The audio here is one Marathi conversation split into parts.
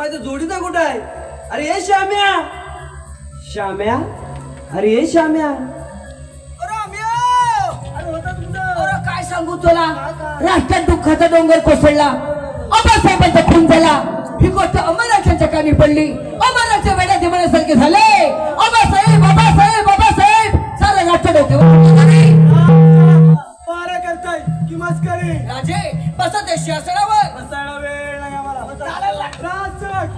माझा जोडीदार कुठं आहे? अरे ये श्याम्या, श्याम्या, अरे ये श्याम्या. अरे काय सांगू तुला, राष्ट्रात दुःखाचा डोंगर कोसळला, आबासाहेबांचा खून झाला. ही गोष्ट अमराच्या कानी पडली. अमराच्या वेड्या दिमाण्यासारखे झाले. आबासाहेब आबासाहेब आबासाहेब सारा राष्ट्र डोक्यावर. पारा करताय की मस्करी? राजे बसा ते शासनावर. बसायला वेळ नाही आम्हाला. राजसरक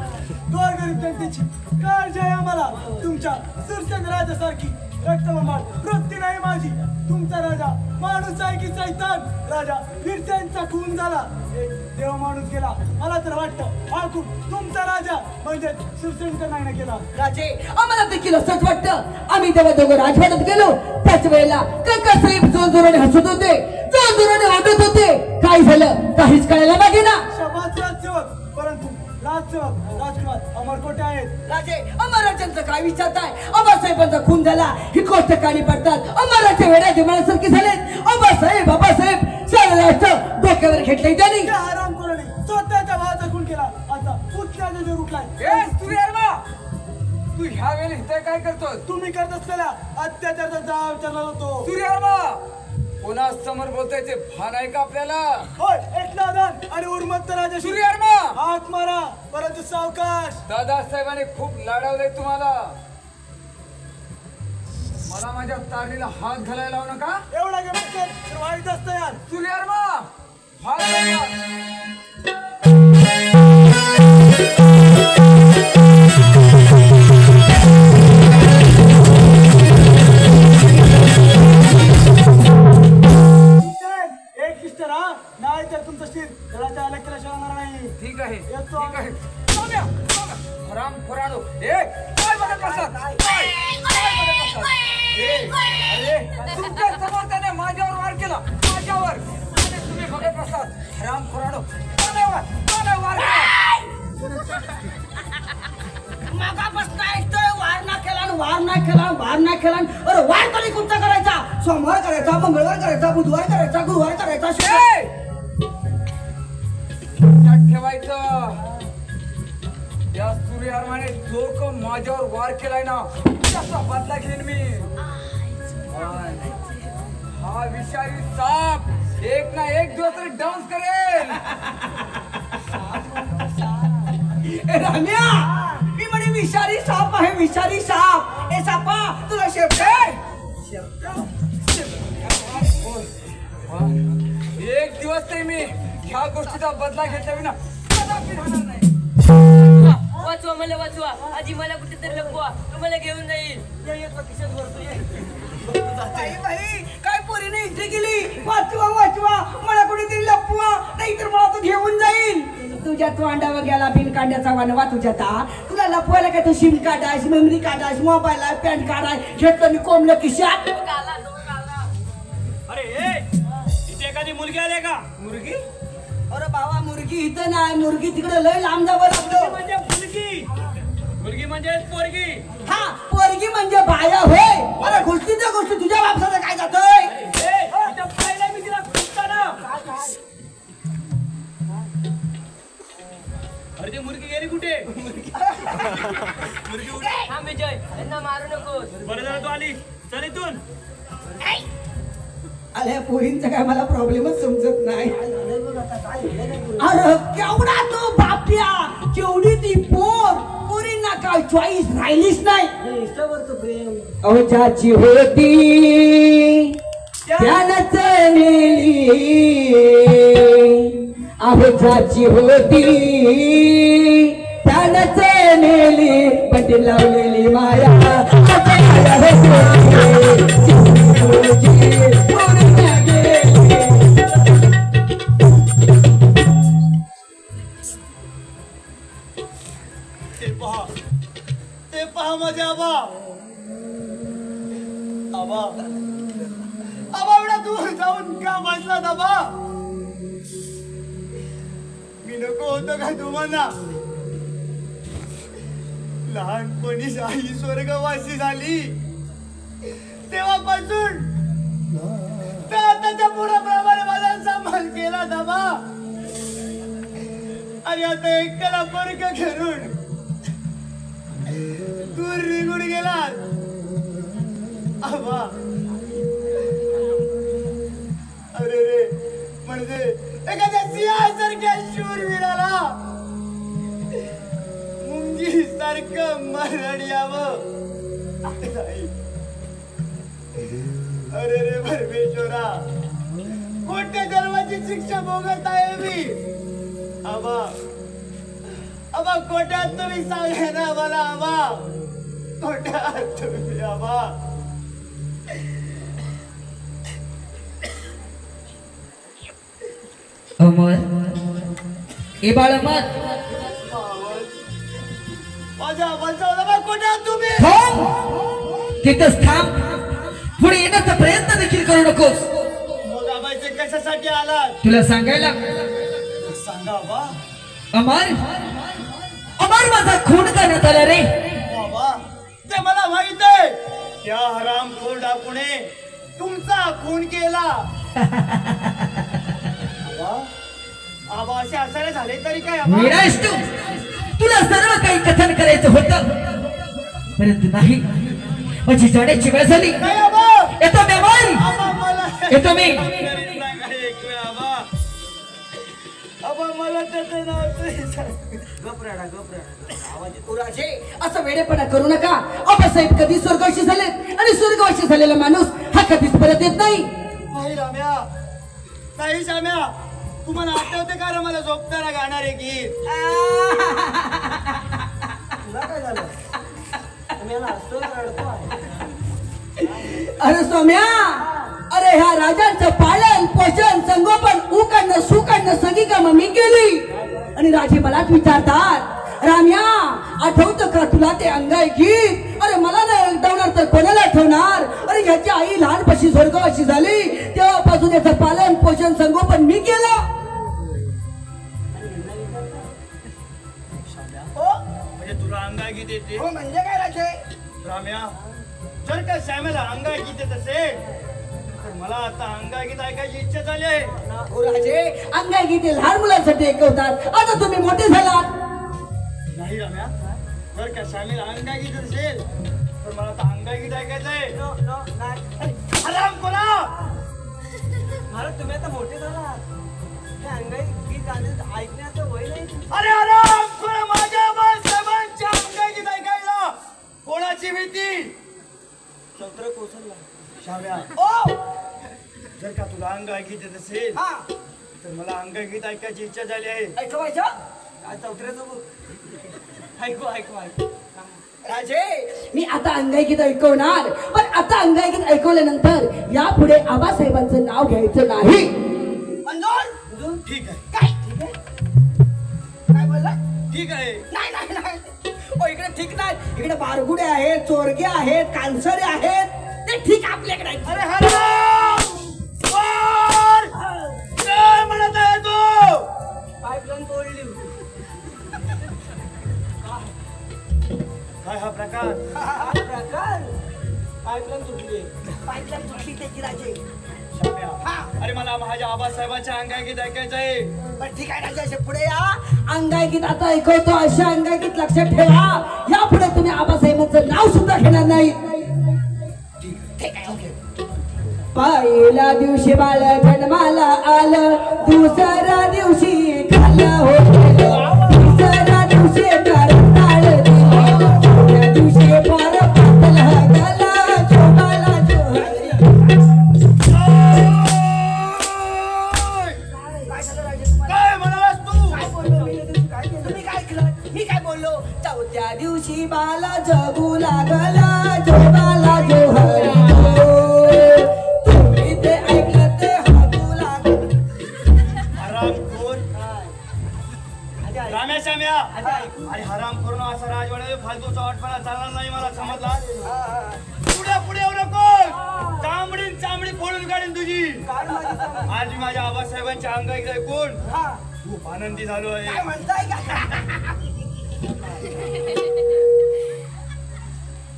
गोरगरीब जनतेची काळजी आहे आम्हाला. तुमच्या सुरसेन राजासारखी रक्तबंबाळ वृत्ती नाही माझी. तुमचा राजा माणूस आहे की सैतान? राजा फिरत्यांचा खून झाला, एक देव माणूस गेला. मला तर वाटतं हा खून तुमचा राजा म्हणजे सुरसेनचा नाही ना केला. राजे आम्हाला देखील असंच वाटतं. आम्ही तेव्हा दोघं राजवाड्यात गेलो त्याच वेळेला काका साहेब जोरजोराने हसत होते, जोरजोराने ओरडत होते. काय झालं काहीच कळायला मागे ना. शबाद राजसेवक, परंतु राजसेवक राजकुमार अमरकोटे आहेत. राजे अमराजांचं काय विचारताय? आबासाहेबांचा खून झाला ही गोष्ट कानी पडतात. अमराच्या वेड्या दिमाण्यासारखे झालेत. आबासाहेब आबासाहेब सारा राष्ट्र डोक्यावर घेतलंय त्यांनी. आराम कोणी स्वतःच्या भावाचा खून केला, आता पुतण्याचा जो रुटलाय. तू ह्या वेळेला इथे काय करतोय? तुम्ही करत असलेल्या अत्याचाराचा जाब चालणार होतो. सूर्यवर्मा कोणा समोर बोलतोय ते भान आहे का आपल्याला? होय एक नादान आणि उर्मत्त राजा. सूर्यवर्मा हात मारा परंतु सावकाश. दादासाहेबांनी खूप लाडवलंय तुम्हाला. मला माझ्या तारणीला हात घालायला लावू नका. एवढा गमत तर वाईट असतं यार. सूर्यवर्मा हात घाला. नाही तर तुमचं शिर घराच्या अलेक्टला शिवणार नाही. ठीक आहे येतो. ठीक आहे. हराम खोराडो काय बघत बसत? अरे तुमच्या समोर त्याने माझ्यावर वार केला, माझ्यावर, आणि तुम्ही बघत बसतात. हराम खोराडो वार मागापासून ऐकतोय वार ना केला वार नाही केला वार नाही केला. अरे वार कधी कोणता करायचा? सोमवार करायचा, मंगळवार करायचा, बुधवार करायचा, गुरुवार करायचा. ठेवायचं. या सूर्यवर्माने जो को माझ्यावर वार केलाय ना त्याचा बदला घेईन मी. हा विषारी साप एक ना एक दिवस तरी डान्स करेल. राम्या मी म्हणे विषारी साप आहे, विषारी साप. ए सापा तुला शेपटे एक दिवस तरी मी ह्या गोष्टीचा बदला घेतला विना कदापि राहणार नाही. वाचवा मला, वाचवा. आजी मला कुठेतरी लपवा, तुम्हाला घेऊन जाईल. काय पोरीने इथे गेली? वाचवा वाचवा मला कुठेतरी लपवा, नाहीतर मला तो घेऊन जाईल. तुझ्या तोंडावर गेला बिनकांड्याचा वनवा तुझ्या. तुला लपवायला काय तू सिम कार्ड आहे, मेमरी कार्ड आहे, मोबाईल आहे, पॅन कार्ड आहे, घेतलं मी कोंबलं खिशात. अरे इथे एखादी मुलगी आली का? मुलगी? अरे बाबा मुलगी इथं नाही, मुलगी तिकडे लय लांब जावं लागलं. म्हणजे मुलगी म्हणजे पोरगी. हा पोरगी म्हणजे बाया होय. अरे गोष्टीच्या गोष्टी तुझ्या बापसाचं काय जातोय? मी तिला अरे ती मुलगी गेली कुठे? थांब विजय, यांना मारू नकोस. बरं झालं तू आली. चल इथून. अरे पोरींचा काय मला प्रॉब्लेमच समजत नाही. अरे केवढा तो बाप्या, केवढी ती पोरींना काय चॉईस राहिलीच नाही. अहो ज्याची होती त्यानंच नेली. अहो ज्याची होती त्यानंच नेली, पण ती लावलेली माया ते पहा माझे आबा. आबा आबा एवढा दूर जाऊन का बसला आबा? मी नको होतो का तुम्हाला? लहानपणीच आई स्वर्गवासी झाली तेव्हापासून तर आताच्या पुढे प्रमाणे माझा सांभाळ केला दाबा. आणि आता एकट्याला परक घेऊन दूर निघून गेला. आबा अरे रे म्हणजे एखाद्या सिंहासारख्या शूरवीराला मुंगी सारखं मरण यावं. अरे रे परमेश्वरा कोणत्या जन्माची शिक्षा भोगत आहे मी. आबा आबा कोट्यात तुम्ही सांगा ना मला. आबा कोट्यात तुम्ही. आबा अमर ए बाळ अमर माझ्या आबाचा कोट्यात तुम्ही. तिथंच थांब. पुढे येण्याचा प्रयत्न देखील करू नकोस. मग आबाचे कशासाठी आलात तुला सांगायला. सांगा आबा. अमर अमर माझा खून करण्यात आला रे. बाबा ते मला माहित आहे. त्या हरामखोर डाकुने तुमचा खून केला. आबा असे असायला झाले तरी काय आबा. वेडायस तू. तुला सर्व काही कथन करायचं होतं परंतु नाही. माझी जाण्याची वेळ झाली. नाही आबा. येतो मी अमर. आबा मला येतो मी. आबा मला त्याचं नाव राजे असं वेडेपणा करू नका. आबासाहेब कधी स्वर्गवासी झालेत आणि स्वर्गवासी झालेला माणूस हा कधीच परत येत नाही. नाही राम्या नाही श्याम्या. तुम्हाला आठवते का मला झोपताना गाणारे गीत. तुला काय झालं. अरे सोम्या अरे ह्या राजांचं पालन पोषण संगोपन उकडणं सुकडणं सगळी कामं मी केली आणि राजे मलाच विचारतात राम्या आठवतं का तुला ते अंगाई गीत. अरे मला नाही आठवणार तर कोणाला आठवणार. अरे ह्याची आई लहानपशी स्वर्गवासी झाली तेव्हापासून याचं पालन पोषण संगोपन मी केलं. म्हणजे तुला अंगाई गीत येते. हो म्हणजे काय राजे. राम्या जर का श्यामेला अंगाई गीत येत असेल तर मला आता अंगाई गीत ऐकायची इच्छा झाली आहे. हो राजे अंगाई गीत लहान मुलांसाठी ऐकवतात. आता तुम्ही मोठे झालात. नाही राम्या जर का श्यामेला अंगाई गीत असेल तर मला आता अंगाई गीत ऐकायचं आहे. आराम करा. मला तुम्ही आता मोठे झाला. अंगाई गीत ऐकण्याचं वय नाही. अरे आराम करा. माझ्या बाळासाहेबांच्या अंगाई गीत ऐकायला कोणाची भीती. चौत्र कोसळला. श्याम्या जर का तुला अंगाई गीत येत असेल तर मला अंगाई गीत ऐकायची इच्छा झाली आहे. ऐकवायचं काय चौत्र्याचं बघ. ऐकू ऐकू ऐकू. राजे मी आता अंगाई गीत ऐकवणार पण आता अंगाई गीत ऐकवल्यानंतर यापुढे आबासाहेबांचं नाव घ्यायचं नाही. ठीक आहे. काय काय बोलला. ठीक आहे. नाही नाही नाही. ओ इकडे ठीक नाही. इकडे बारगुडे आहेत चोरगे आहेत कानसरे आहेत ते ठीक आपल्याकडे आहेत. अरे हराम वर! काय म्हणत आहे तू. पाईपलाईन तोडली. काय हा प्रकार. प्रकार पाईपलाईन तुटली. पाईपलाईन तुटली त्याची राजे. श्याम्या, अरे मला माझ्या आबासाहेबांच्या अंगाई गीत ऐकायचं आहे. पण ठीक आहे राजे असे पुढे या. अंगाई गीत आता ऐकवतो अशा अंगाई गीत लक्षात ठेवा. यापुढे तुम्ही आबासाहेबांचं नाव सुद्धा घेणार नाही. ठीक आहे ओके. पहिल्या दिवशी बाळ जन्माला आलं दुसऱ्या दिवशी खाल्लं होतं तिसऱ्या दिवशी करताळ दिलं चौथ्या दिवशी फार पातळ गला छोटाला जोहरी. काय म्हणालास तू. काय बोललो तुम्ही काय ऐकलं. मी काय बोललो. चौथ्या दिवशी बाला जगू लागला जोगाला जोहरी. श्याम्या अरे हराम करून असा राजवाड्यात फालतूचा वाटपणा चालणार नाही. मला समजला. पुढे पुढे येऊ नको. चांबडीन चांबडी फोडून काढीन तुझी. आज मी माझ्या आबासाहेबांच्या अंगाई ऐकून खूप आनंदी झालो आहे.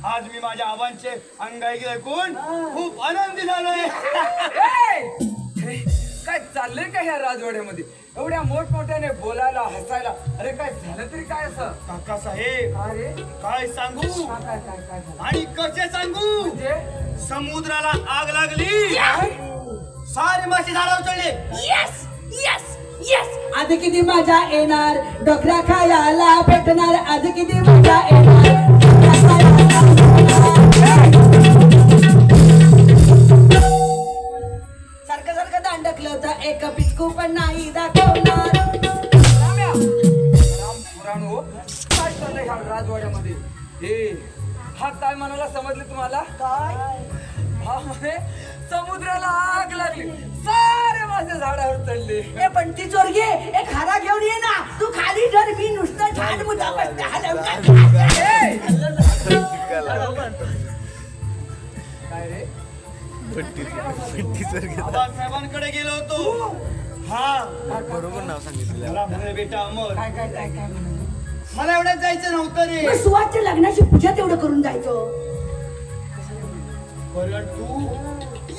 आज मी माझ्या आबांचे अंगाई ऐकून खूप आनंदी झालो आहे. काय काय चाललंय का ह्या राजवाड्यामध्ये एवढ्या मोठमोठ्याने बोलायला हसायला अरे काय झालं तरी काय असं काका साहेब अरे काय सांगू काय काय काय काय झालं? आणि कसे सांगू म्हणजे समुद्राला आग लागली सारे मासे झाडावर चढले. येस येस येस आज किती मजा येणार डोकरा खायला भेटणार आज किती मजा येणार डोकरा खायला सारखं सारखं दांडकलं होतं एक पिचकू पण नाही दाखवणार. राम्या, राम पुराणो काय चाललंय ह्या राजवाड्यामध्ये हे हा काय म्हणाला समजले तुम्हाला काय हा म्हणे समुद्राला आग लागली सारे माझे झाडावर चढले ए बंटी चोरगे एक हारा घेऊन ये ना तू खाली धर मी नुसतं झाड मुद्दा बसते काय रे आबासाहेबांकडे गेलो होतो. हा बरोबर नाव सांगितलं. मला म्हणे बेटा अमर काय काय काय काय म्हणाले? मला एवढ्यात जायचं नव्हतं रे मग सुवासच्या लग्नाची पूजा तेवढं करून जायचं. परंतु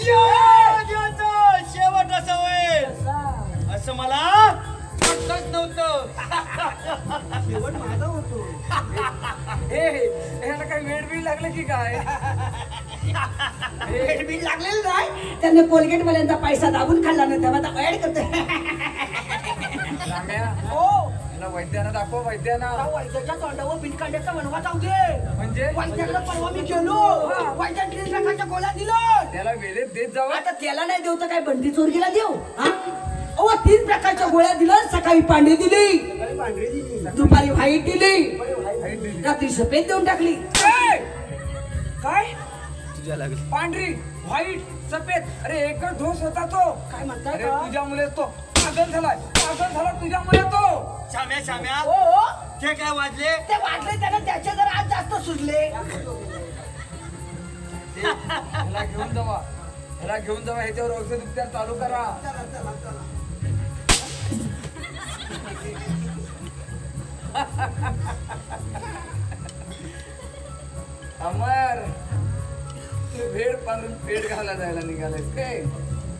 या जगाचा शेवट असा होईल असं मला वाटतच नव्हतं. शेवट माझा होतो. ह्याला काय वेळ बी लागलं की काय बीड लागलेलं नाही त्यांनी कोलगेट वाल्यांचा पैसा दाबून खाल्ला ना तेव्हा आता ऍड करते. राम्या हो याला वैद्यानं दाखव वैद्यानं वैद्याच्या तोंडावर बीड काढण्याचा वनवा जाऊ दे. म्हणजे वैद्याकडे परवा मी गेलो वैद्या 3 लाखाच्या गोळ्या दिलं. त्याला वेळेत देत जावं आता त्याला नाही देऊ तर काय बंटी चोरगीला देऊ हा 3 प्रकारच्या गोळ्या दिल्या सकाळी पांढरी दिली दुपारी व्हाईट दिली रात्री सफेद देऊन टाकली. काय तुझ्या लागली. पांढरी व्हाईट सफेद अरे एकच ढोस होता तो काय म्हणताय अरे का? तुझ्यामुळे तो पागल झाला तुझ्यामुळे तो श्याम्या श्याम्या हो ते काय वाजले ते वाटले त्याला त्याचे जर आज जास्त सुजले. ह्याला घेऊन जावा ह्याच्यावर औषध उपचार चालू करा. अमर तू भेड पांढरून पेट घाला जायला निघालायस काय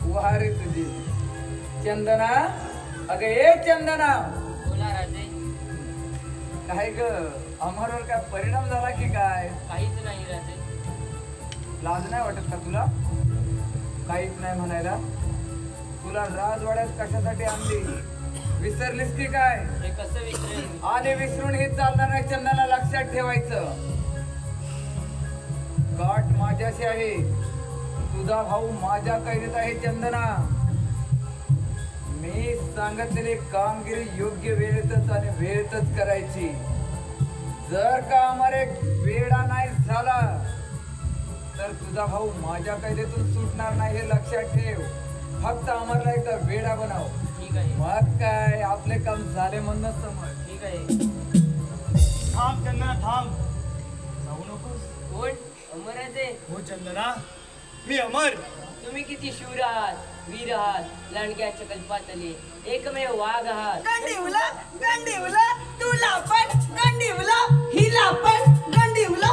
वारी तुझी चंदना अगं ए चंदना बोला राजे. काय ग अमरवर काय परिणाम झाला की काय काहीच नाही राजे. लाज नाही वाटत का तुला काहीच नाही म्हणायला तुला राजवाड्यात कशासाठी आणली विसरलीस की काय हे कसं विसरेल? आणि विसरून हे चालणार नाही चंदना लक्षात ठेवायचं गाठ माझ्याशी आहे तुझा भाऊ माझ्या कैदेत आहे चंदना मी सांगितलेली कामगिरी योग्य वेळेतच आणि वेळेतच करायची जर का आम्हाला वेळा नाही झाला तर तुझा भाऊ माझ्या कैदेतून सुटणार नाही हे लक्षात ठेव फक्त आम्हाला एकदा वेळा बनव ठीक आहे मग काय आपले काम झाले म्हणूनच समज ठीक आहे. थांब चंदना थांब जाऊ नकोस. कोण? अमर राजे. हो चंदना मी अमर. तुम्ही किती शूर आहात वीर आहात लांडग्याच्या कल्पातले एकमेव वाघ आहात. गंडीवला तुला पण गंडीवला हिला पण गंडीवला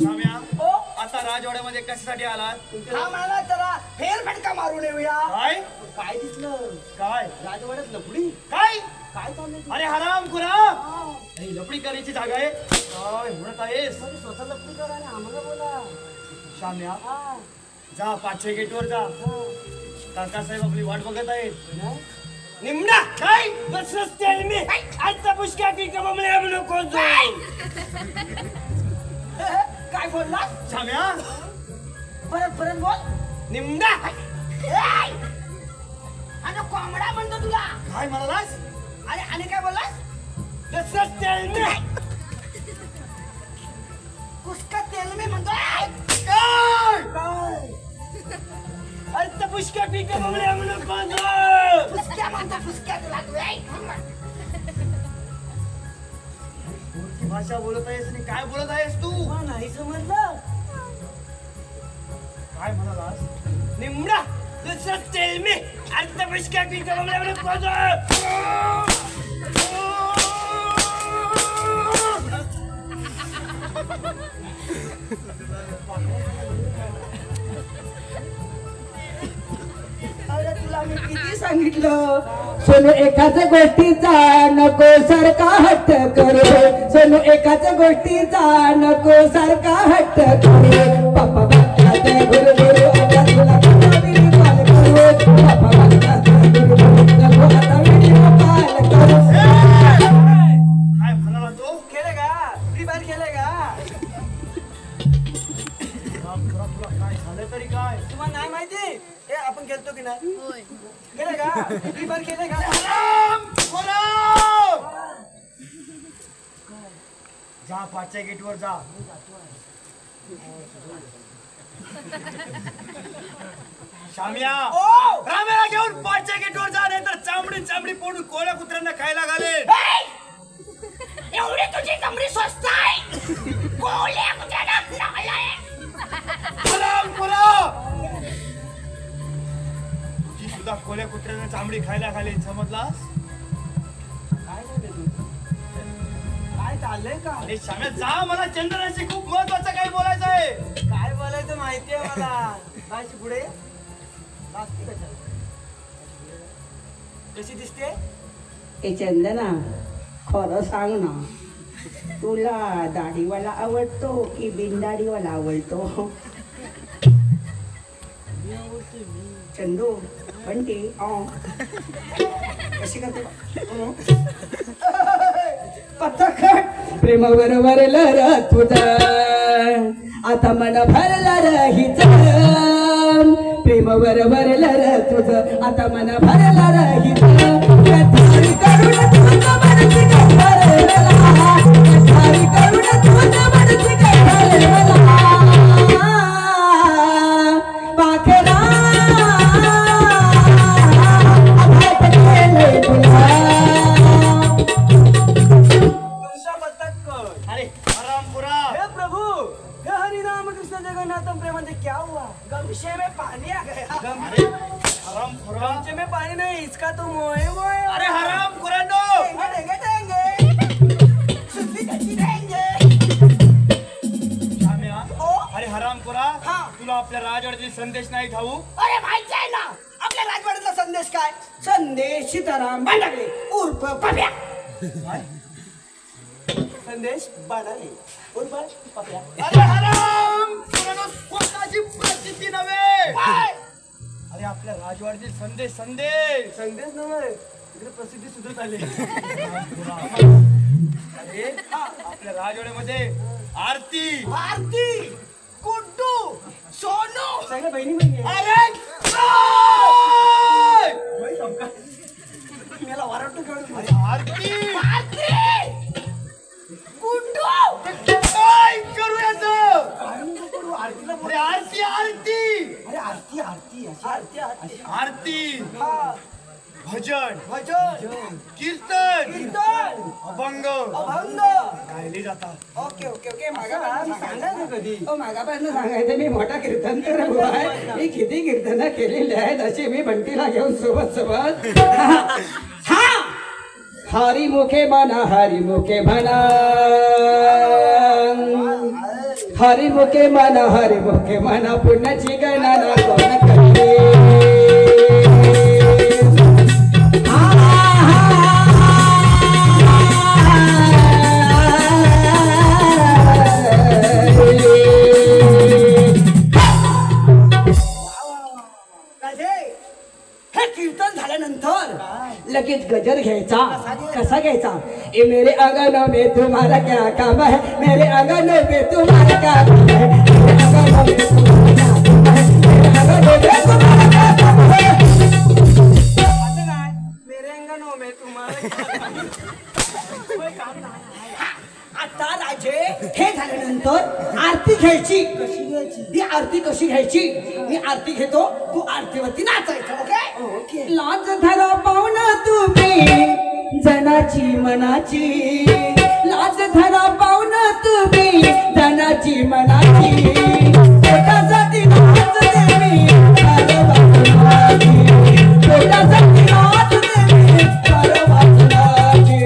श्याम्या आता राजवाड्यामध्ये कशासाठी आलात हा मला जरा फेरफटका मारून येऊया. काय काय दिसलं काय राजवाड्यात लपडी काय काय चाललंय अरे हराम खुरा ही लपडी करायची जागा आहे काय म्हणत आहेस स्वतः लपडी करा ना आम्हाला बोला. श्याम्या जा 500 गेटवर जा काकासाहेब आपली वाट बघत आहेत. निमडा काय बस रस्त्याने मी आजचा पुष्कळ की कमवले म्हणून कोण काय बोलला श्याम्या परत बोल. निमडा आणि कोंबडा म्हणतो तुला काय म्हणालास आणि काय बोललास बस रस्त्याने मी कुसका तेल मी म्हणतोय काय आजचा पुष्कळ की कमवले म्हणून कोण फुसक्या म्हणतो फुसक्या तुला तू कोणती भाषा बोलत आहेस आणि काय बोलत आहेस तू नाही समजलं. काय म्हणालास निमडा दुसरं तेल मी आजचा पुष्कळ की कमवले म्हणून कोण सांगितलं सोनू एकाच गोष्टीचा नको सारखा हट्ट करू सोनू एकाच गोष्टीचा नको सारखा हट्ट करू पप्पा बाप्पा गुरु गुरु आता तुला व्हिडिओ कॉल करू पप्पा बाप्पा गुरु गुरु नको आता व्हिडिओ कॉल करू काय म्हणाला तो खेळेगा फ्री फायर खेळेगा तुला काय झालं तरी काय तुम्हाला नाही माहिती हे आपण खेळतो की नाही खेळेगा फ्री फायर खेळेगा जा 5च्या गेटवर जा शामिया रामेला घेऊन 5च्या गेटवर जा नाही तर चामडी चामडी पोडून कोळ्या कुत्र्यांना खायला घाले एवढी तुझी कमरी स्वस्त आहे कोळ्या कुत्र्याला लागलाय तुझी सुद्धा कोळ्या कुत्र्यांना चामडी खायला घाले समजलास काय चाललंय का अरे शाम्या जा मला चंद्राशी खूप महत्वाचं काही बोलायचं आहे काय बोलायचं माहितीये मला बायची पुढे कशी दिसते ए चंदना खरं सांग ना तुला दाढीवाला आवडतो की बिनदाढीवाला आवडतो चंदू बंटी कशी करते पथकट प्रेम बरोबर र तुझा आता मन भरला रहीच प्रेम बरोबर र तुझं आता मन भरला रहीच करून तुझं मनची भरला करून तुझं मनची भरला पाखरा अरे हरामपुरा हे प्रभु हे हरि राम कृष्ण जगन्नाथम प्रेमांते क्या हुआ गमशे में पानी आ गया अरे हरामपुरा गमशे में पानी नहीं इसका तो मोए मोए अरे हरामपुरा नो सुधली कशी रहेंगे शाम्या ओ अरे हरामपुरा हा. तुला आपल्या राजवाड्यातील संदेश नाही ठाऊ अरे माहिती आहे ना आपल्या राजवाड्यातला संदेश काय संदेश सीताराम बांडगले उर्फ पप्या संदेश बांडगले उर्फ पप्या अरे हरामपुरा स्वतःची प्रसिद्धी नव्हे अरे आपल्या राजवाड्यातील संदेश संदेश संदेश नव्हे इकडे प्रसिद्धी सुधरत आली अरे आपल्या राजवाड्यामध्ये आरती आरती गुड्डू सोनू सगळ्या बहिणी बहिणी अरे मला वारंट कळून अरे आरती आरती गुड्डू काय करू याचं आरतीला अरे आरती आरती अरे आरती आरती आरती आरती आरती हा भजन भजन कीर्तन कीर्तन अभंग अभंग गायले जातात ओके ओके ओके मागापासून सांगायचं कधी हो मागापासून सांगायचं मी मोठा कीर्तनकर आहे मी किती कीर्तन केलेली आहेत अशी मी बंटीला घेऊन सोबत सोबत हा हरिमुखे म्हणा हरिमुखे म्हणा हरिमुखे म्हणा पुण्याची गणना कोण करते हे कीर्तन झाल्यानंतर लगेच गजर घ्यायचा कसा घ्यायचा ए मेरे आंगनों में तुम्हारा क्या काम है मेरे आंगनों में तुम्हारा क्या काम है मेरे आंगनों में तुम्हारा क्या काम है असं काय मेरे आंगनों में तुम्हारा क्या काम है आता राजे हे झाल्यानंतर आरती घ्यायची कशी घ्यायची ही आरती कशी घ्यायची मी आरती घेतो तू आरतीवरती नाचायचं ओके लाज धरा पाहुणा तुम्ही जनाची मनाची लाज धरा पाहुणा तुम्ही जनाची मनाची पोटासाठी नाच देवी पोटासाठी नाच देवी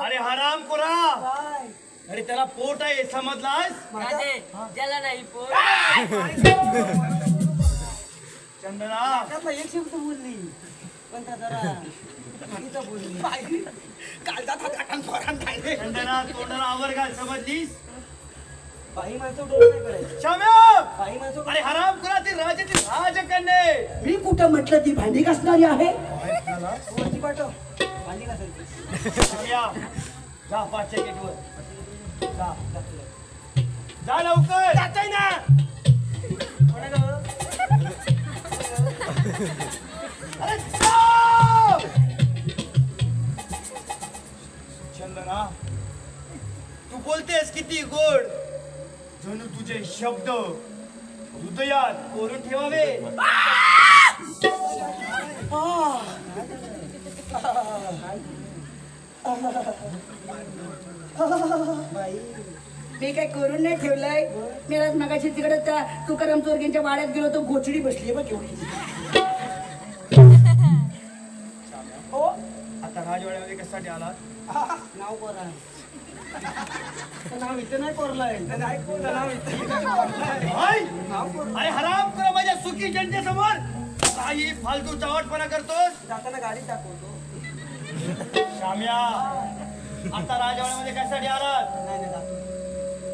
अरे हरामखोरा अरे त्याला पोट आहे समजलास ज्याला नाही पोट चंदना त्यातला एक शब्द बोलली पण त्या जरा इथं बोलली कालचा थाटान फोरान खायले चंदना तोंडाला आवर घाल समजलीस बाई माणसं डोळे नाही करायचे शाम्या बाई माणसं अरे हराम करा ती राजाची राजकन्या मी कुठं म्हटलं ती भांडी घासणारी आहे झाला? वरती पाठव भांडी घासायची शाम्या जा 5च्या गेटवर जा जा लवकर जातोय ना कोण आहे गं? अरे जा! चंदना तू बोलतेस किती गोड जणू तुझे शब्द हृदयात कोरून ठेवावे मी काय करून नाही ठेवलंय मी आज मगाशी तिकडे त्या तुकाराम चोरगेंच्या वाड्यात गेलो तो गोचडी बसली बघ एवढी हो आता राजवाड्यामध्ये कशासाठी आलात नाव कोरा नाव इथं नाही कोरलंय नाव इथं अरे हराम कर माझ्या सुखी जनतेसमोर काही फालतू चावटपणा करतोस जाताना गाडी दाखवतो शाम्या आता राजवाड्यामध्ये कशासाठी आलात नाही नाही दाखवतो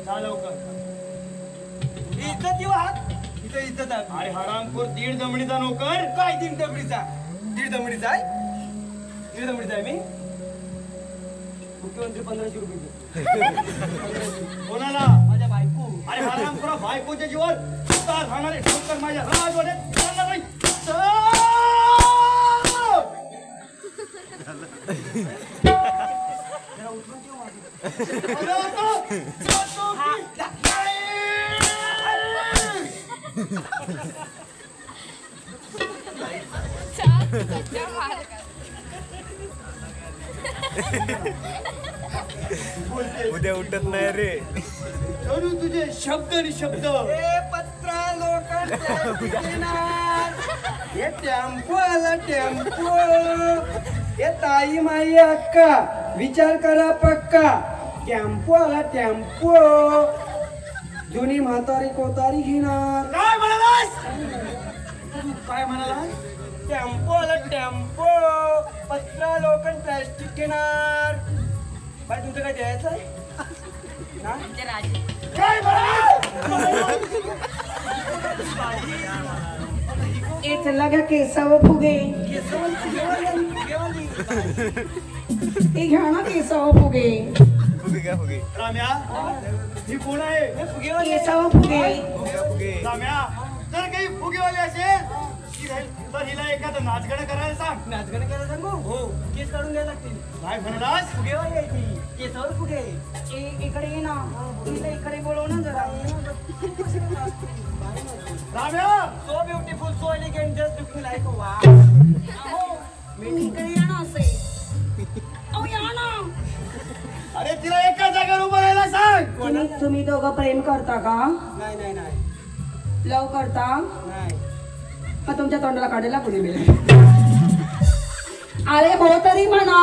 जा लवकर इथं देऊ हात इथं इथं दाखव अरे हरामखोर 1.5 दमडीचा नोकर काय 1.5 दमडीचा 1.5 दमडीचा आहे 1.5 दमडीचा आहे मी मुख्यमंत्री 1500 रुपये देतो. कोणाला माझ्या बायको अरे हरामखोरा बायकोच्या जीवर उतार राहणारे नोकर माझ्या राजवाड्यात चालणार नाही. जरा उठून ठेव माझं. अरे आता जातो उद्या उठत नाही रे जणू तुझे शब्द आणि शब्द हे पत्रा हे टेम्पो आला टेम्पो हे ताई माई अक्का विचार करा पक्का टेम्पो आला टेम्पो जुनी म्हातारी कोतारी घेणार काय म्हणालास काय म्हणालास टेम्पो आला टेम्पो पत्रा लोखंड प्लॅस्टिक घेणार बाय तुमचं काय द्यायचं आहे ना? काय ए चला घ्या केसावं फुगे ए घ्या ना केसावं फुगे फुगे काय फुगे राम्या ही कोण आहे केसावं फुगे राम्या जर काही फुगेवाले असेल तर हिला एखादं नाचगाणं करायला सांग नाचगाणं करायला सांगू हो केस काढून घ्यायला लागतील काय म्हणालास फुगेवाली आहे ती केसावर फुगे इकडे ये ना तिला इकडे बोलव ना जरा Ramya so beautiful so elegant just looking like a wow मी इकडे ये ना असे अहो या ना अरे तिला एका जागेवर उभं राहायला सांग तुम्ही दोघं प्रेम करता का नाही नाही नाही लव करता नाही मग तुमच्या तोंडाला काढायला कुणी मिळेल अरे हो तरी म्हणा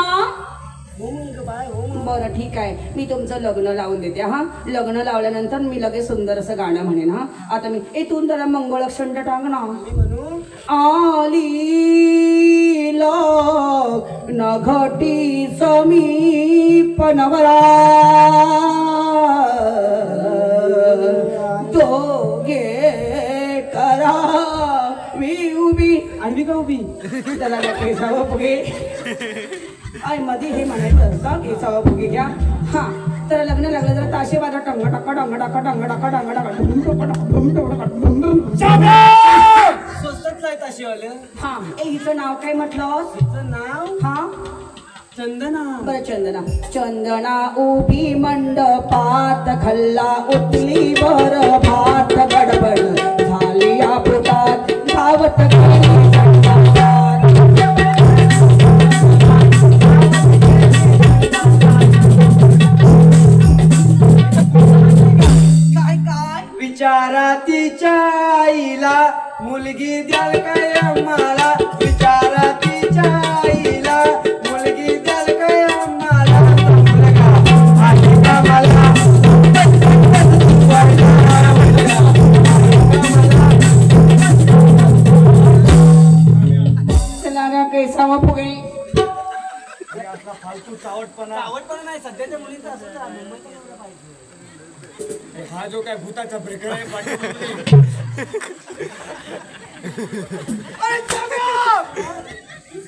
बरं ठीक आहे मी तुमचं लग्न लावून देते हा लग्न लावल्यानंतर मी लगेच सुंदर असं गाणं म्हणेन हा आता मी इथून जरा मंगळक्षंड टाक ना आली लग्न घटी समीप नवरा दोघे करा मी उभी आणि मी का उभी त्याला केसावं फुगे आई मध्ये हे म्हणायचं का केसावं फुगे घ्या हा तर लग्न लागलं जरा ताशे वाजा टंग टाका डंग टाका डंग टाका डंग टाका हा ए हिचं नाव काय म्हटलं हिचं नाव हा चंदना बरं चंदना चंदना उभी मंडपात खल्ला उतली बर भात गडबड झाली या पोटात धावत गेली संसारात. काय काय विचारा तिच्या आईला मुलगी द्याल काय आम्हाला विचारा तिच्या आईला मुलगी द्याल काय आम्हाला मुलगा आहे का मला चावटपणा नाही सध्याच्या मुलींचा असं तर मुंबईचा नवरा पाहिजे. हा जो काय भूताचा ब्रेकर आहे अरे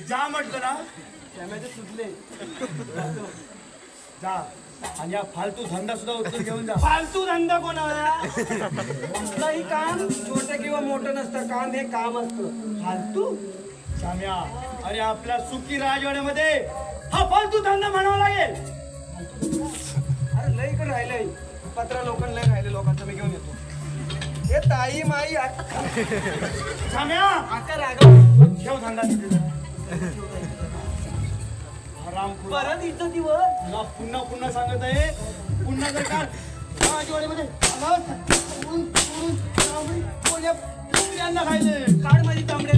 जा म्हटलं ना त्यामध्ये सुटले जा आणि या फालतू धंदा सुद्धा उचलून घेऊन जा. फालतू धंदा कोणाला कुठलंही काम छोटं किंवा मोठं नसतं. काम हे काम असतं. फालतू शाम्या अरे आपल्या सुखी राजवाड्यामध्ये हा फालतू धंदा म्हणावा लागेल. अरे लय इकडे राहिलंय 15 लोकांना लय राहिले लोकांचं मी घेऊन येतो. हे ताई माई शाम्या आका रागा ठेव धंदा परत इथं दिवस तुला पुन्हा पुन्हा सांगत आहे. पुन्हा जर का राजवाड्यामध्ये खायले काढ माझी तांबड्या.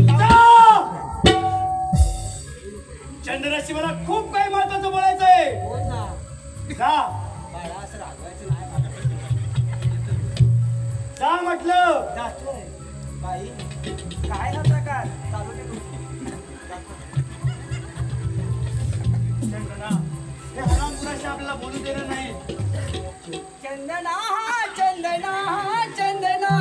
चंद्राशी मला खूप काही महत्वाचं बोलायचं आहे. जा म्हटलं बाई काय हा प्रकार चालू चंदना हे हरामपुराशी आपल्याला बोलू देणार नाही. चंदना चंदना चंदना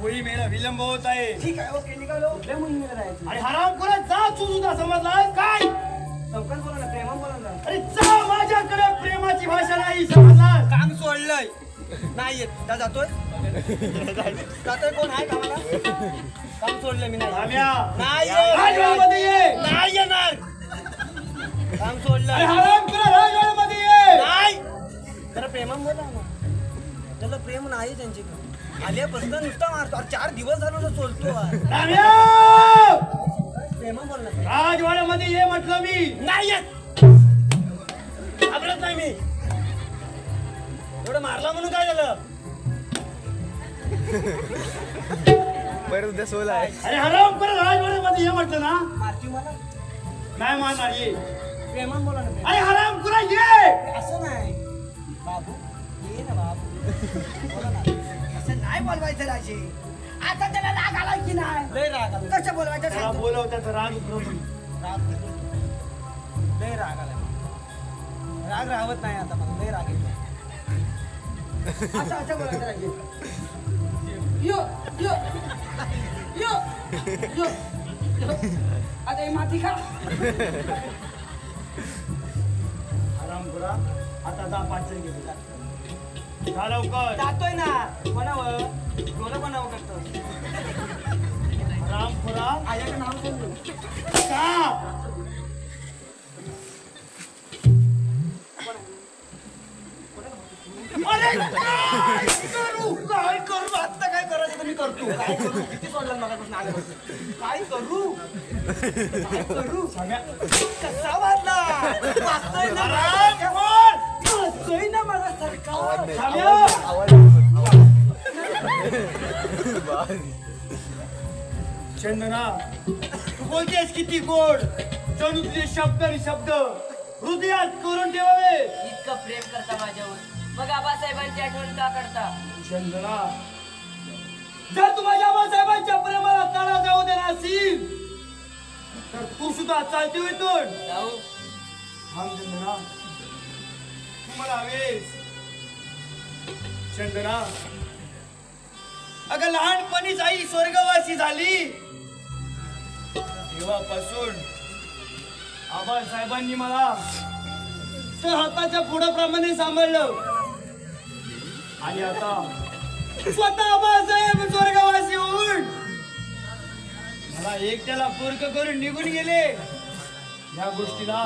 गोळी मेला विलंब होत आहे. ठीक आहे ओके निघालो. लय मुलीला जायचं आणि हरामखोरा जा तू सुद्धा समजला काय चौकात बोला ना प्रेमा बोला ना. अरे जा माझ्याकडे प्रेमाची भाषा नाही समजला. काम सोडलंय नाही येत का जातोय जातोय कोण आहे कामाला. काम सोडलं मी नाही राजवाड्यामध्ये ये. नाही येणार. काम सोडलं अरे हरामखोरा राजवाड्यामध्ये ये. नाही जरा प्रेमा बोला ना. त्याला प्रेम नाही त्यांच्याकडे आल्यापासून नुसता मारतो. 4 दिवस झालो तर सोडतो. प्रेमा बोल ना. राजवाड्यामध्ये ये म्हटलं मी. नाही येत घाबरत नाही मी. एवढं मारला म्हणून काय झालं. परत उद्या सोला आहे. अरे हरामखोरा राजवाड्यामध्ये ये म्हटलं ना. मारती मला नाही मारणार ये. प्रेमा बोला ना. अरे हरामखोरा ये. असं नाही बाबू ये ना बाबू बोला ना. असं नाही बोलवायचं राजे. आता त्याला राग आला की नाही. लय राग आला. कसं बोलवायचं त्याला सांग. बोलव त्याचा राग उतरवून. लय राग आला. राग राहत नाही आता मला. लय राग येतो. असं असं बोलायचं राजे. यो यो यो यो यो आता हे माती खा. हरामखोरा आता जा पाचन घेऊन जा लवकर. जातोय ना कोणावर कोणावर करतो. हरामखोरा आयाचं नाव सांगू का अरे काय करू आता काय करायचं तर मी करतो. काय करू किती सोडलं मगापासून आल्यापासून काय करू सांगा कसा वाजला वाजतोय ना वाजतोय ना मला सरकार. चंदना तू बोलतेस किती गोड. जणू तुझे शब्द आणि शब्द हृदयात करून ठेवावे. इतकं प्रेम करता माझ्यावर मग आबासाहेबांची आठवण का करता. चंदना जर तू माझ्या आबासाहेबांच्या प्रेमाला तडा जाऊ देणार असेल तर तू सुद्धा चालते इथून. जाऊ थांब चंदना तू मला हवेस. चंदना अगं लहानपणीच आई स्वर्गवासी झाली तेव्हापासून आबासाहेबांनी मला तर हाताच्या पुढाप्रमाणे सांभाळलं. आणि आता स्वतः आबासाहेब स्वर्गवासी होऊन मला एकट्याला पोरक करून निघून गेले. या गोष्टीला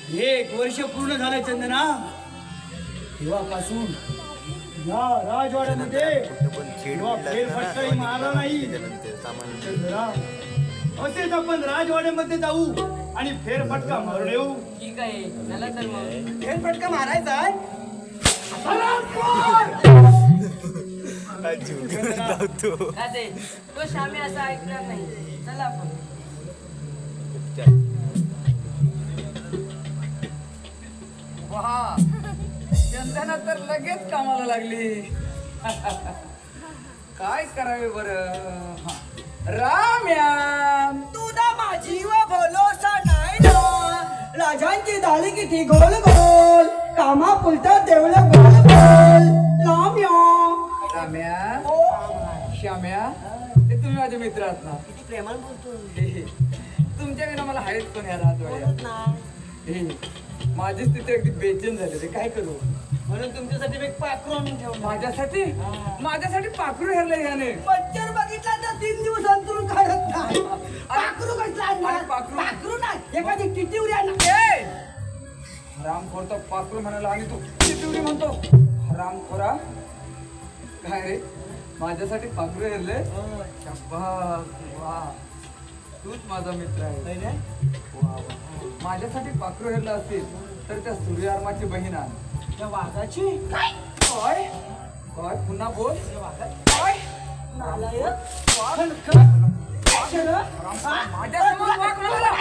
1 वर्ष पूर्ण झालं चंदना. तेव्हापासून या राजवाड्यामध्ये फेरफटका मारला नाही. चंदना असेच आपण राजवाड्यामध्ये जाऊ आणि फेरफटका मारून येऊ. ठीक आहे चला तर मग. फेरफटका मारायचा आहे. धावतो. राजे तो श्यामी असं ऐकणार नाही. चला आपण. वा चंदना तर लगेच कामाला लागली. काय करावे बरं. राम्या तुझा माझी व भरोसा नाही ना. राजांची दाढी किती गोल गोल, कामा पुलता तेवढं गोल गोल. लाम्या राम्या श्याम्या हे तुम्ही माझे मित्र आहात ना. किती प्रेमाने बोलतो. तुमच्या विना मला हायच पण या रात. माझी स्थिती अगदी बेचैन झाली रे. काय करू. म्हणून तुमच्यासाठी एक पाखरू आणून ठेवलं. माझ्यासाठी पाखरू हेरलं याने. मच्छर बघितला तर 3 दिवस अंतरून काढत नाही. पाखरू कसला आणणार? पाखरू नाही एखादी टिटिवरी आणणार. रामखोर तर पाखरू म्हणाला आणि तू टिटिवरी म्हणतो. रामखोरा काय रे माझ्यासाठी पाखरू हेरले. शाबास वा तूच माझा मित्र आहे. वा वा. माझ्यासाठी पाखरू हेरला असतील तर त्या सूर्यार्माची बहीण आण. त्या वाघाची काय काय पुन्हा बोल. काय नालायक. माझ्यासमोर वाघ म्हणाला.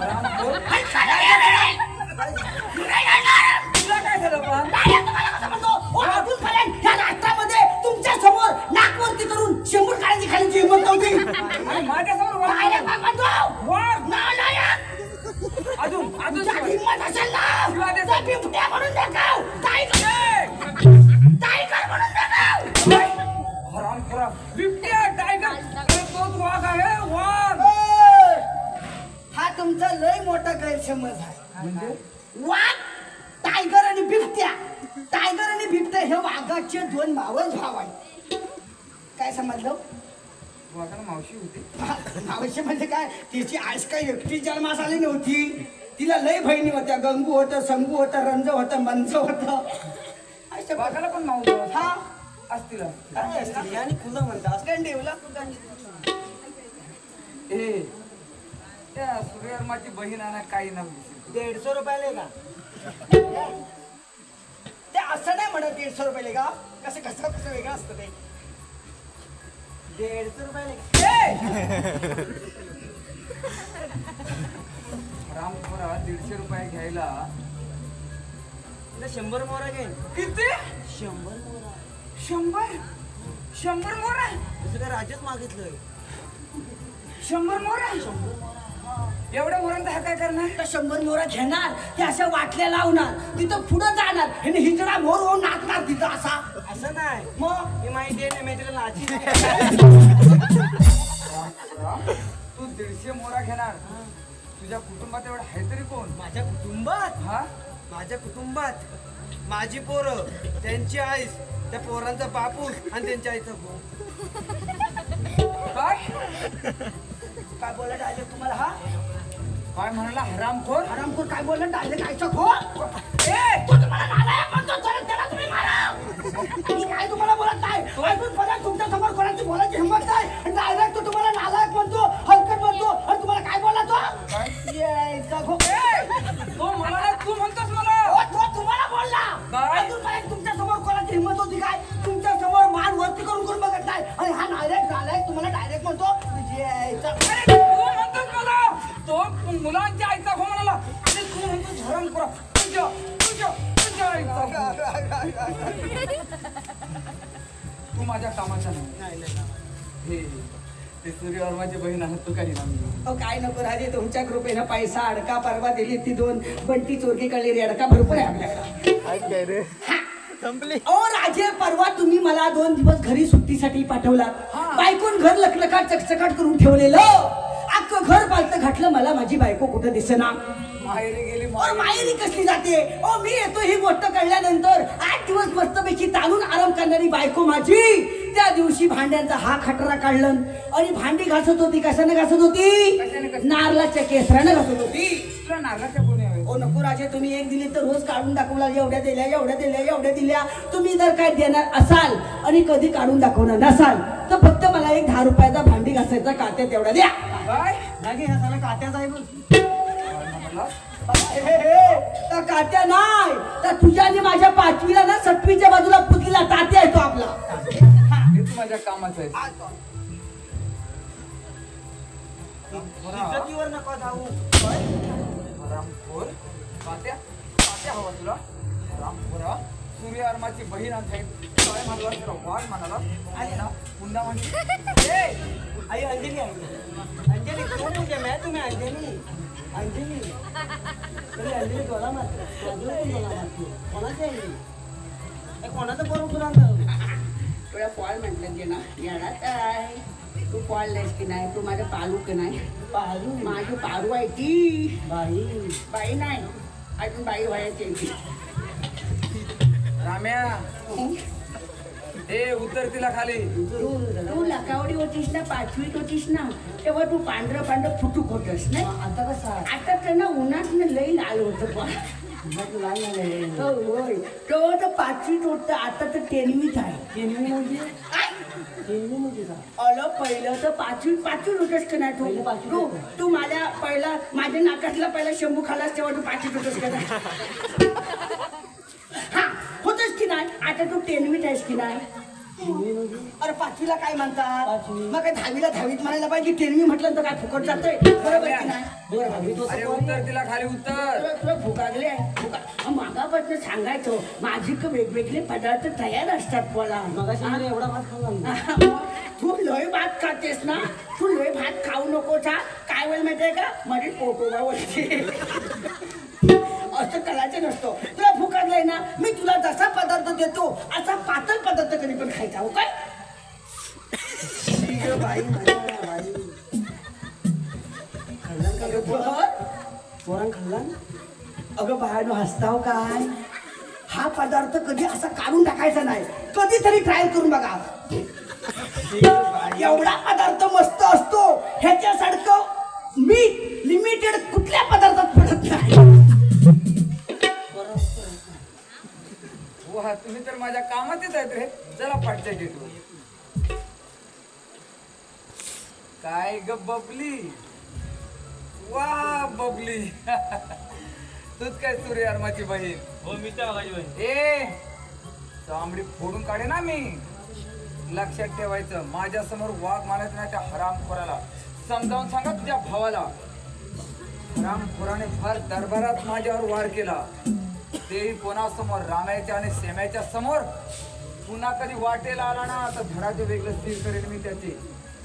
रामखोर तुला काय झालं बा. या राष्ट्रामध्ये तुमच्या समोर नाकवरती करून शेंबूड काढायची खाण्याची हिंमत नव्हती. आणि माझ्यासमोर वाघ अजून हिंमत असेल ना शिवाय दे. तर बिबट्या म्हणून दाखव. टायगर म्हणून दाखव. रामखोरा बिबट्या टायगर तोच वाघ आहे. वाघ हा तुमचा लय मोठा गैरसमज आहे. म्हणजे वाघ टायगर आणि बिबट्या. टायगर आणि बिबट्या हे वाघाचे 2 मावस भाव आहेत. काय समजलं. वाघाला मावशी होती. मावशी म्हणजे काय तिची आज काही एकटी जन्मास आली नव्हती. तिला लय बहिणी होत्या. गंगू होतं, संगू होतं, रंज होतं, मंच होतं. वाघाला पण मावशी हा असतील. काय असते आणि फुलं म्हणतात काय देवला ए त्या सूर्यवर्माची बहीण आणा काही नाव 150 रुपयाले का. ते असं नाही म्हणत 150 रुपयाले का. कसं कसं कसं वेगळं असतं ते. 150 रुपयाले. रामखोरा 150 रुपये घ्यायला 100 मोरा घेईन. किती. 100 मोरा. 100 मोरा. तसं काय राजेच मागितलंय. 100 मोरा. एवढ्या मोरांचा हा काय करणार. तर 100 मोरा घेणार. ते अशा वाटल्या लावणार. तिथं पुढं जाणार. ह्याने हिजडा मोर होऊन नाचणार तिथं असा. असं नाही मग ही माहिती आहे ना. मी तिला नाची. तू 150 मोरा घेणार. तुझ्या कुटुंबात एवढं आहे तरी कोण. माझ्या कुटुंबात हा माझ्या कुटुंबात माझी पोरं, त्यांची आईस, त्या पोरांचा बापूस आणि त्यांच्या आईचा भाऊ. काय काय बोला डायरेक्ट तुम्हाला. हा काय म्हणाला हरामखोर. हरामखोर काय बोलला डायरेक्ट आईचा खोर. तो तुम्हाला नालायक म्हणतो. चला त्याला तुम्ही मारा. मी काय तुम्हाला बोलत नाही. अजून परत तुमच्या समोर कोणाची बोलायची हिंमत नाही. डायरेक्ट तो तुम्हाला नालायक म्हणतो, हलकट म्हणतो. आणि तुम्हाला काय बोलला तो. तो मला तू म्हणतोस मला. तो तुम्हाला बोलला. काय? अजून परत तुमच्या समोर कोणाची हिंमत होती काय. तुमच्या समोर मान वरती करून करून बघत नाही. आणि हा नालायक तुम्हाला डायरेक्ट म्हणतो. तू म्हणतोस मला. तो मुलांच्या आईचा खो म्हणाला. आणि तू म्हणतोस हरामखोरा. तुझ्या आईचा तू माझ्या कामाचा नाही. हे ते सूर्यवर्माची बहीण आहात तू काही नाही. काय नको राजे. तुमच्या कृपेनं पैसा अडका परवा दिली ती 2 बंटी चोरकी कळली रे. अडका भरपूर आहे आपल्याकडे. संपली. ओ राजे परवा तुम्ही मला 2 दिवस घरी सुट्टीसाठी पाठवला. बायकोन घर लकलकाट चकचकाट करून ठेवलेलं. अख्खं घर पालतं घातलं. मला माझी बायको कुठं दिसेना. माहेरी गेली. माहेरी कसली जाते. ओ मी येतो ही गोष्ट कळल्यानंतर 8 दिवस मस्तपैकी ताणून आराम करणारी बायको माझी त्या दिवशी भांड्यांचा हा खटरा काढलं. आणि भांडी घासत होती. कशाने घासत होती. नारळाच्या केसराने घासत होती. तुला नारळाच्या कोणी हवे. ओ नको राजे. तुम्ही एक दिली तर रोज काढून दाखवला. एवढ्या दिल्या एवढ्या दिल्या एवढ्या दिल्या. तुम्ही जर काय देणार असाल आणि कधी काढून दाखवणार नसाल तर फक्त मला एक 10 रुपयाचा भांडी घासायचा कात्या तेवढा द्या. काय लागे ह्या साला काट्याचा आहे बघ. त्या काट्या नाही त्या तुझ्या आणि माझ्या 5वीला ना 7वीच्या बाजूला पुतलीला तात्या येतो आपला. हे तू माझ्या कामाचं आहे. इज्जतीवर नका जाऊ. रामखोर तात्या तात्या हवा तुला रामखोरा सूर्य अर्माची बहीण आहे काय म्हणाला तुला वाघ म्हणाला आणि ना पुन्हा म्हणजे आई अंजली अंजली कोण तुझे मैं तुम्ही अंजली अंजली तरी अंजली तुला मात्र कोणाची आहे कोणाचं बरोबर तुला तुला पॉल म्हटलं की ना येणार आहे तू पॉल नाहीस की नाही तू माझं पालू की नाही पाहू माझी पारू आहे ती बाई बाई नाही अजून बाई व्हायची ती. राम्या ए उतर तिला खाली तू लकावडी होतीस ना 5वीत होतीस ना तेव्हा तू पांढरं फुटूक होतस ना. आता कसा आता त्यांना उन्हात लई लाल होतं पण होय तो तर 5वीत होतं आता तर 10वीत आहे. अलं पहिलं तर 5वीत होतस का नाही पहिलं तू 5वीत तू होतं. तू माझ्या नाकातला पहिला शंभू खालास तेव्हा तू 5वीत होतस का नाही. हा होतस की नाही आता तू 10वीत आहेस की नाही. अरे 5वीला काय म्हणतात 5वी. मग काय 10वीत म्हणायला पाहिजे 10वी म्हटलं तर काय फुकट जातंय बरोबर की नाही. अरे उतर तिला खाली उतर तुला भूक लागली आहे मागापासून सांगायचो माझी वेगवेगळे पदार्थ तयार असतात मला मगाशी एवढा भात खाल्ला तू लय भात खातेस ना तू लय भात खाऊ नकोस हा काय वेळ माहितीये का माझी पोटोबा वरती असं करायचं नसतो. तुला भूक लागलाय ना मी तुला जसा पदार्थ देतो असा पातळ पदार्थ कधी पण खायचा हो काय. बाई पोरांग खाल्ला अगं बाहेर हसताव काय हा पदार्थ कधी असा काढून टाकायचा नाही कधीतरी ट्राय करून बघा. एवढा पदार्थ मस्त असतो ह्याच्यासारखं मी लिमिटेड कुठल्या पदार्थात पडत नाही. वा तुम्ही तर माझ्या कामातच आहेत रे चला पाठच्या घेतो काय ग बबली वा बबली तूच काय सूर्य अर्माची बहीण हो मी तर माझी बहीण ए चांबडी फोडून काढे ना मी लक्षात ठेवायचं माझ्या समोर वाघ मानायचं नाही त्या हरामखोराला समजावून सांगा तुझ्या भावाला. हरामखोराने फार दरबारात माझ्यावर वार केला तेही कोणासमोर रामायच्या आणि सेम्याच्या समोर. पुन्हा कधी वाटेला आला ना आता धडाचे वेगळं स्थिर करेन मी त्याचे.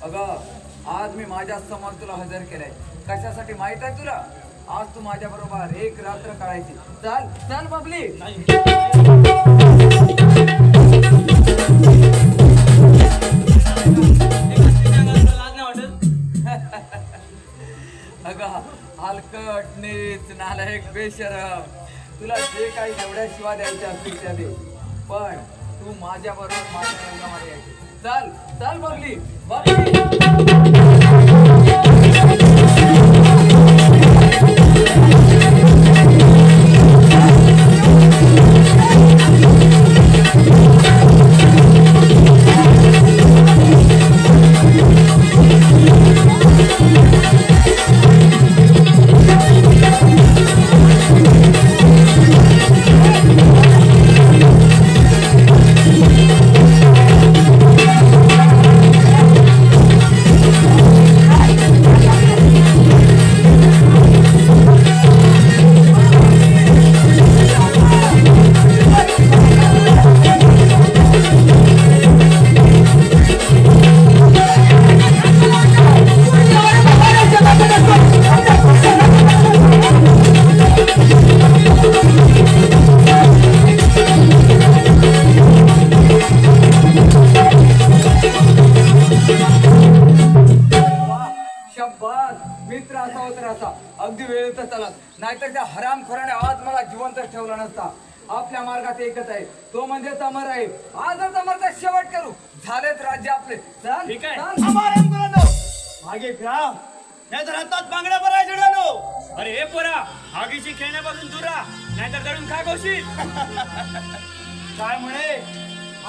अगं आज मी माझ्या समोर तुला हजर केलंय कशासाठी माहित आहे तुला. आज तू माझ्या बरोबर एक रात्र काढायची. चल चल बबली अगं हलकट नीच नालायक बेशरम तुला जे काही एवढ्या शिवा द्यायच्या असतील त्या दे पण तू माझ्या बरोबर माझ्या रंगामध्ये यायची. चल चल बबली मित्र असावा तर असा अगदी वेळेतच आला नाहीतर त्या हरामखोराने आज मला जिवंतच ठेवला नसता. आपल्या मार्गात एकच आहे तो म्हणजे अमर आहे. आजच अमरचा शेवट करू झालेत राज्य आपले. चल ठीक आहे. चल. मागे फिरा नाहीतर हातात बांगड्या भराय जडलो. अरे हे पोरा आगीची खेळण्यापासून दूर राहा नाहीतर दळून खा गोशील. काय म्हणे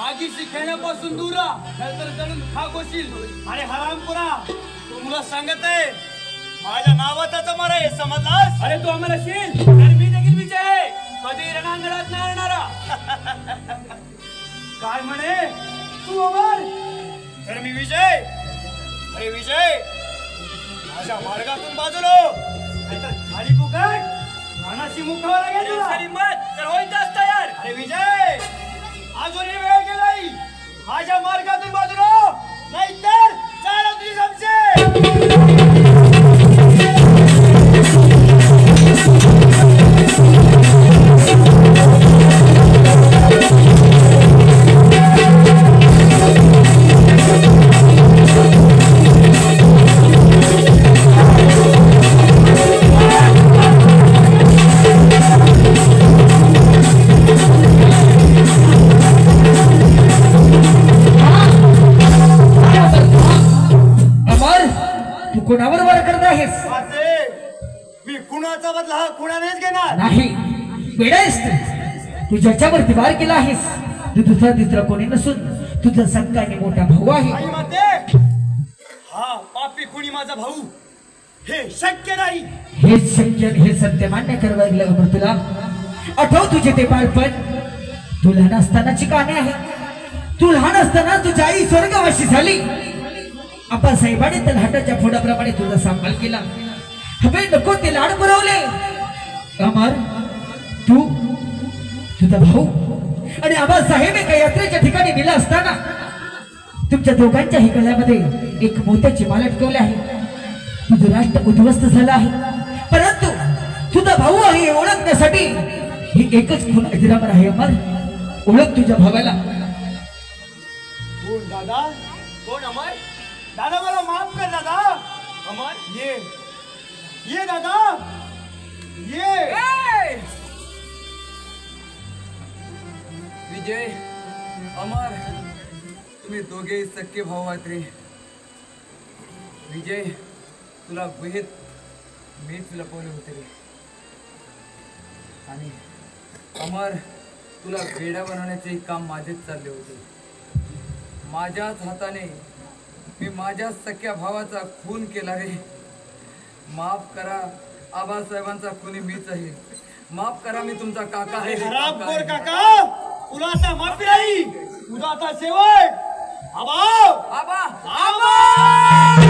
आगीशी खेळण्यापासून दूर राहा नाहीतर जळून खा गोशील. अरे हरामपुरा तू तुला सांगत आहे माझ्या नावाचा मारा हे समजलास? अरे तू आम्हाला शील तर मी देखील विजय आहे कधी रणांगणात नाही येणारा. काय म्हणे तू अमर? तर मी विजय. अरे विजय माझ्या मार्गातून बाजूलो नाहीतर खाली फुकट रानाशी मुखावा लागेल तुला. सारी मत तर होईन जास्त तयार. अरे विजय अजूनही वेळ गेलाय. माझ्या मार्गातून बाजूलो नाहीतर चालव तुझी समजे. कोणावर वार करत आहेस? मी कुणाचा बदला हा कुणानेच घेणार नाही. वेडायस तू ज्याच्यावरती वार केला आहेस तू दुसरा तिसरा कोणी नसून तुझा सक्का आणि मोठा भाऊ आहे. आई माते हा पापी कुणी माझा भाऊ हे शक्य नाही. हे शक्य हे सत्य मान्य करावं लागलं. तुला आठव तुझे ते बाळपण. तू लहान असतानाची कहाणी आहे. तू लहान असताना तुझी आई स्वर्गवासी झाली. आप्पासाहेबांनी त्या लाटाच्या फोडाप्रमाणे तुझा सांभाळ केला. हवे नको ते लाड पुरवले. अमर तू तुझा भाऊ आणि आबासाहेब एका यात्रेच्या ठिकाणी गेला असताना तुमच्या दोघांच्याही गळ्यामध्ये एक मोत्याची माला टिकवली आहे. तुझं राष्ट्र उद्ध्वस्त झालं आहे. परंतु तुझा भाऊ आहे हे ओळखण्यासाठी ही एकच खून अजरामर आहे. अमर ओळख तुझ्या भावाला. कोण दादा? कोण अमर? दादा मला माफ कर दादा. अमर ये दादा ये. विजय अमर तुम्ही दोघेही सख्खे भाऊ आहात रे. विजय तुला गुहेत मीच लपवले होते रे. आणि अमर तुला वेडा बनवण्याचे काम माझेच चालले होते. माझ्याच हाताने मी माझ्या सख्या भावाचा खून केला रे. माफ करा. आबासाहेबांचा खुनी मीच आहे. माफ करा. मी तुमचा काका आहे. हरामखोर काका तुला आता माफी नाही. तुझा आता सेवक आबा आबा आबा.